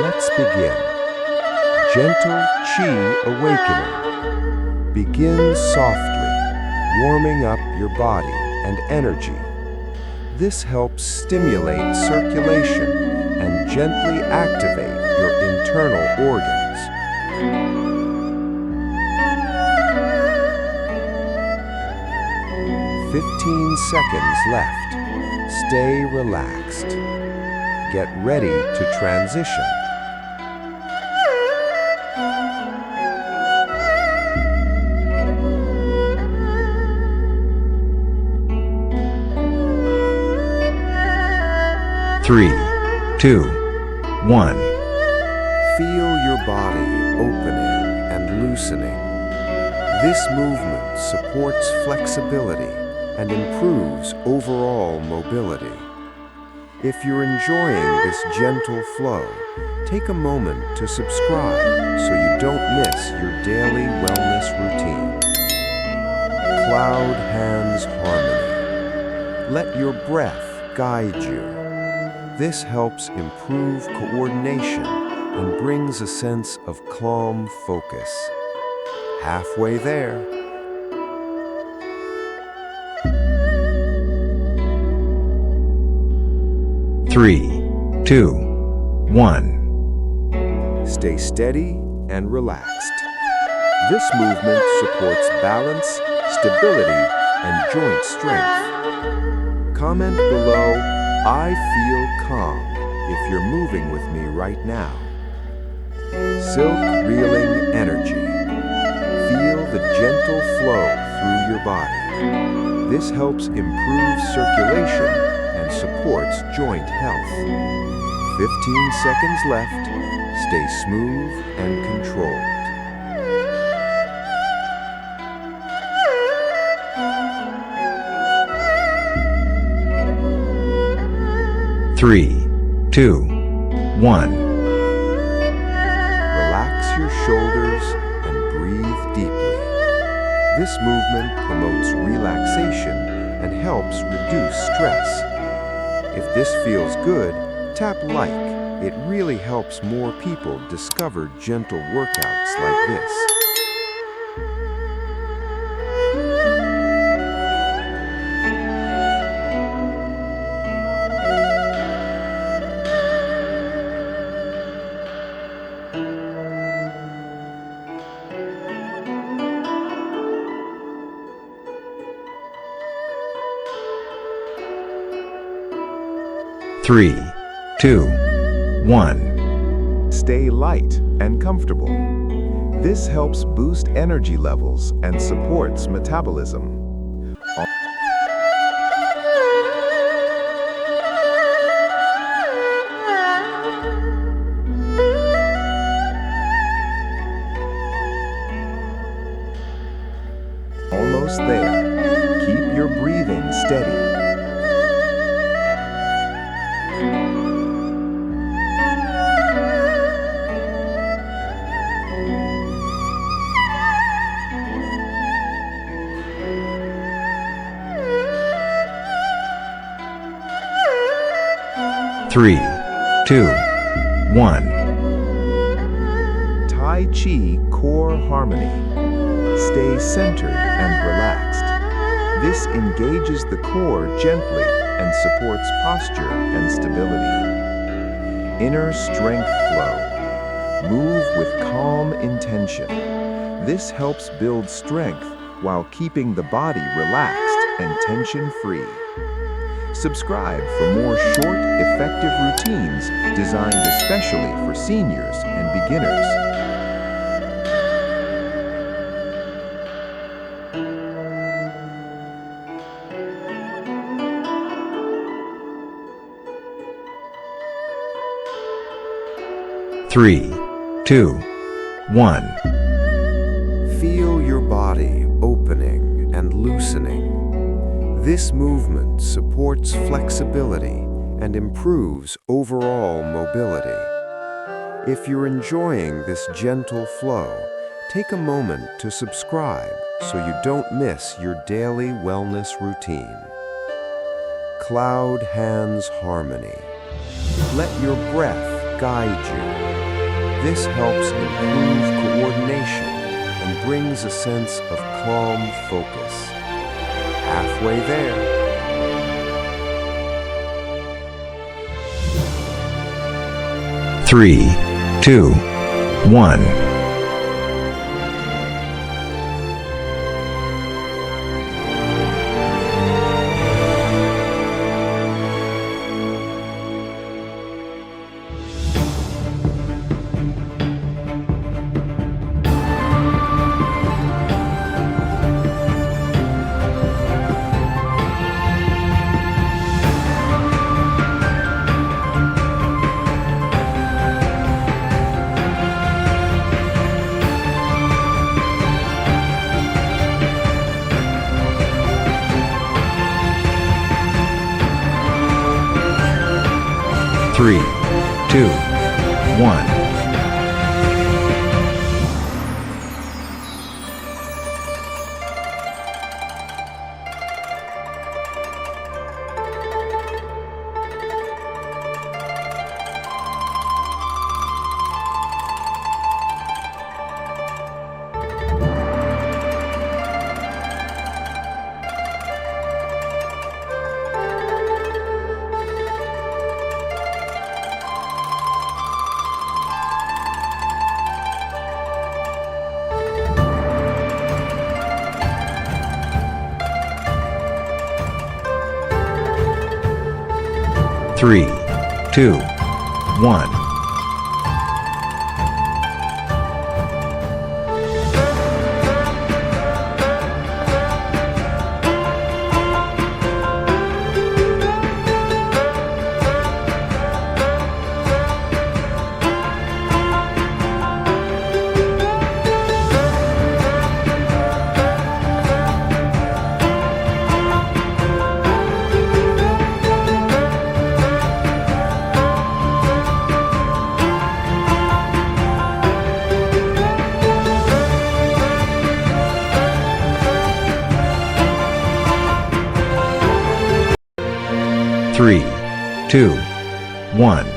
Let's begin. Gentle Qi awakening. Begin softly, warming up your body and energy. This helps stimulate circulation and gently activate your internal organs. "15 seconds left. Stay relaxed. Get ready to transition. Three, two, one. Feel your body opening and loosening. This movement supports flexibility and improves overall mobility. If you're enjoying this gentle flow, take a moment to subscribe so you don't miss your daily wellness routine. Cloud Hands Harmony. Let your breath guide you. This helps improve coordination and brings a sense of calm focus. Halfway there. Three, two, one. Stay steady and relaxed. This movement supports balance, stability, and joint strength. Comment below, "I feel calm," if you're moving with me right now. Silk Reeling Energy. Feel the gentle flow through your body. This helps improve circulation and supports joint health. 15 seconds left. Stay smooth and controlled. Three, two, one. Relax your shoulders and breathe deeply. This movement promotes relaxation and helps reduce stress. If this feels good, tap like. It really helps more people discover gentle workouts like this. Three, two, one. Stay light and comfortable. This helps boost energy levels and supports metabolism. Almost there. Keep your breathing steady. Three, two, one. Tai Chi Core Harmony. Stay centered and relaxed. This engages the core gently and supports posture and stability. Inner strength flow. Move with calm intention. This helps build strength while keeping the body relaxed and tension-free. Subscribe for more short, effective routines designed especially for seniors and beginners. Three, two, one. Feel your body opening and loosening. This movement supports flexibility and improves overall mobility. If you're enjoying this gentle flow, take a moment to subscribe so you don't miss your daily wellness routine. Cloud Hands Harmony. Let your breath guide you. This helps improve coordination and brings a sense of calm focus. Halfway there. 3, 2, 1. 3, 2, 1. 3, 2, 1. 3, 2, 1.